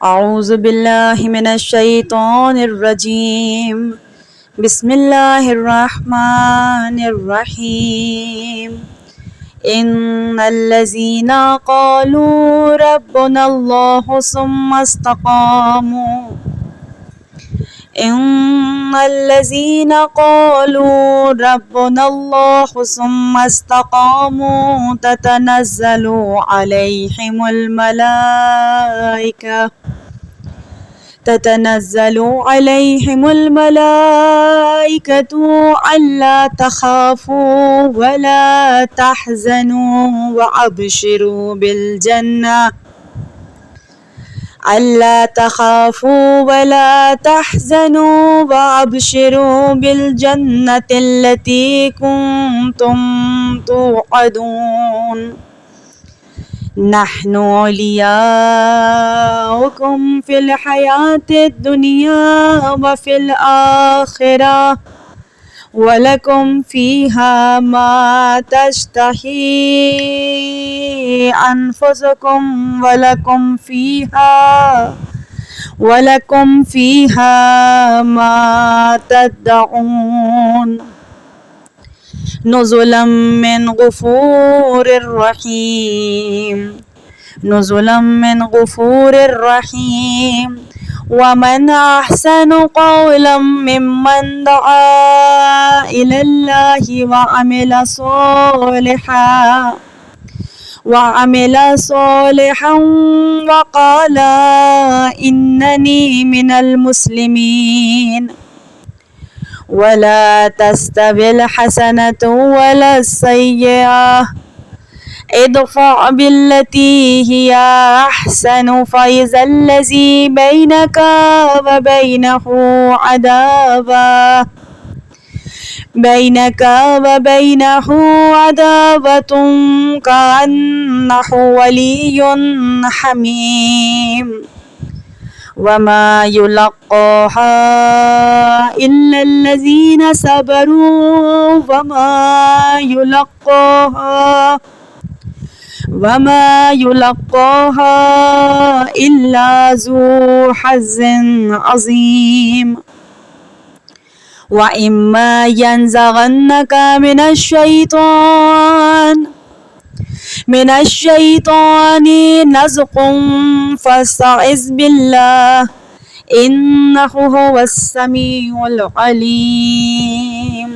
أعوذ بالله من الشيطان الرجيم بسم الله الرحمن الرحيم إن الذين قالوا ربنا الله ثم استقاموا إن الذين قالوا ربنا الله ثم استقاموا تتنزل عليهم الملائكة ألا تخافوا ولا تحزنوا وأبشروا بالجنة ألا تخافوا ولا تحزنوا وأبشروا بالجنة التي كنتم توعدون نحن أولياؤكم في الحياة الدنيا وفي الآخرة ولكم فيها ما تشتهي أنفسكم ولكم فيها ما تدعون نزلا من غفور رحيم نزلا من غفور رحيم ومن أحسن قولا ممن دعا إلى الله وعمل صالحا وقال إنني من المسلمين ولا تستوي الحسنة ولا السيئة ادفع بالتي هي أحسن فإذا الذي بينك وبينه عداوة كأنه ولي حميم وما يلقاها إلا الذين صبروا وما يلقاها إلا ذو حظ عظيم وإما ينزغنك من الشيطان نزغ فاستعذ بالله إنه هو السميع العليم